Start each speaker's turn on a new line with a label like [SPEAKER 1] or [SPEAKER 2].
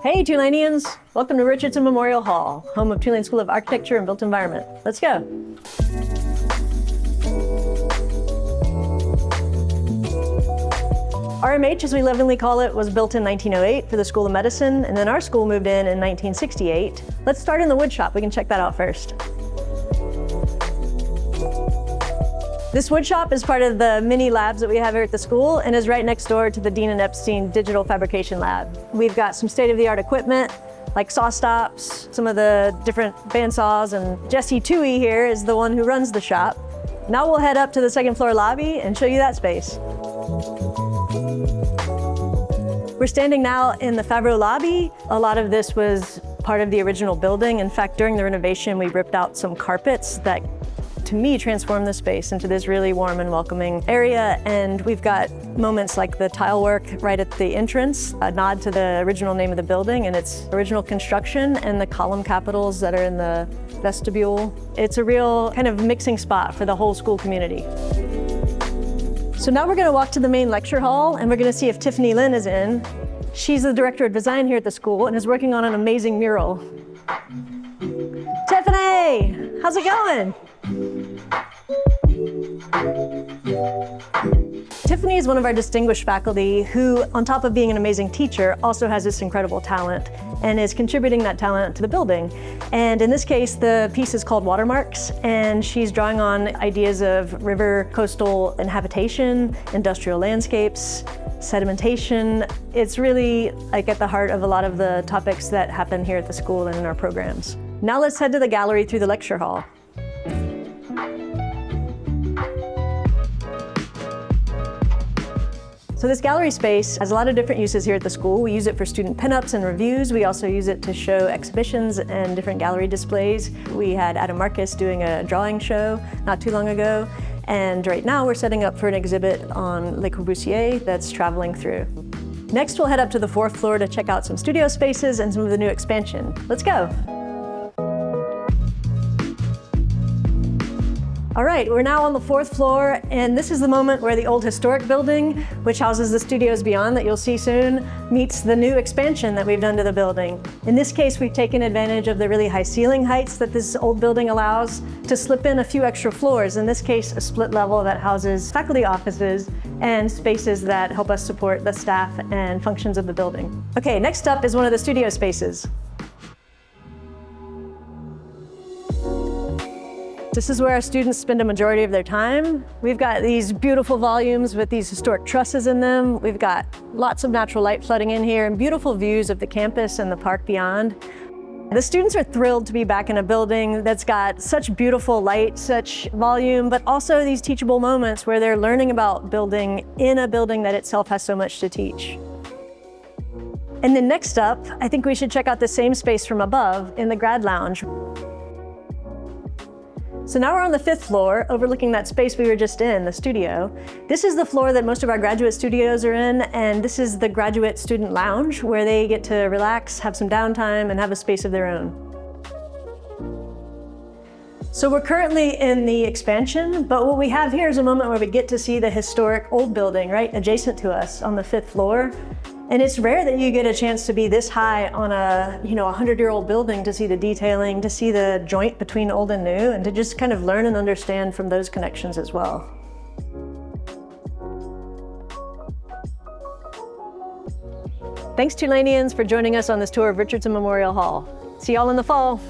[SPEAKER 1] Hey Tulaneans, welcome to Richardson Memorial Hall, home of Tulane School of Architecture and Built Environment. Let's go. RMH, as we lovingly call it, was built in 1908 for the School of Medicine, and then our school moved in 1968. Let's start in the wood shop. We can check that out first. This wood shop is part of the mini labs that we have here at the school and is right next door to the Dean and Epstein Digital Fabrication Lab. We've got some state-of-the-art equipment like saw stops, some of the different bandsaws, and Jesse Toohey here is the one who runs the shop. Now we'll head up to the second floor lobby and show you that space. We're standing now in the Favreau lobby. A lot of this was part of the original building. In fact, during the renovation, we ripped out some carpets that, to me, transformed the space into this really warm and welcoming area. And we've got moments like the tile work right at the entrance, a nod to the original name of the building and its original construction, and the column capitals that are in the vestibule. It's a real kind of mixing spot for the whole school community. So now we're going to walk to the main lecture hall and we're going to see if Tiffany Lynn is in. She's the director of design here at the school and is working on an amazing mural. Tiffany, how's it going? Tiffany is one of our distinguished faculty who, on top of being an amazing teacher, also has this incredible talent and is contributing that talent to the building. And in this case, the piece is called Watermarks, and she's drawing on ideas of river, coastal, and habitation, industrial landscapes, sedimentation. It's really like at the heart of a lot of the topics that happen here at the school and in our programs. Now let's head to the gallery through the lecture hall. So this gallery space has a lot of different uses here at the school. We use it for student pinups and reviews. We also use it to show exhibitions and different gallery displays. We had Adam Marcus doing a drawing show not too long ago. And right now we're setting up for an exhibit on Le Corbusier that's traveling through. Next, we'll head up to the 4th floor to check out some studio spaces and some of the new expansion. Let's go. All right, we're now on the 4th floor, and this is the moment where the old historic building, which houses the studios beyond that you'll see soon, meets the new expansion that we've done to the building. In this case, we've taken advantage of the really high ceiling heights that this old building allows to slip in a few extra floors. In this case, a split level that houses faculty offices and spaces that help us support the staff and functions of the building. Okay, next up is one of the studio spaces. This is where our students spend a majority of their time. We've got these beautiful volumes with these historic trusses in them. We've got lots of natural light flooding in here and beautiful views of the campus and the park beyond. The students are thrilled to be back in a building that's got such beautiful light, such volume, but also these teachable moments where they're learning about building in a building that itself has so much to teach. And then next up, I think we should check out the same space from above in the grad lounge. So now we're on the 5th floor, overlooking that space we were just in, the studio. This is the floor that most of our graduate studios are in, and this is the graduate student lounge, where they get to relax, have some downtime, and have a space of their own. So we're currently in the expansion, but what we have here is a moment where we get to see the historic old building right adjacent to us on the 5th floor. And it's rare that you get a chance to be this high on a 100-year-old building to see the detailing, to see the joint between old and new, and to just kind of learn and understand from those connections as well. Thanks Tulaneans for joining us on this tour of Richardson Memorial Hall. See y'all in the fall.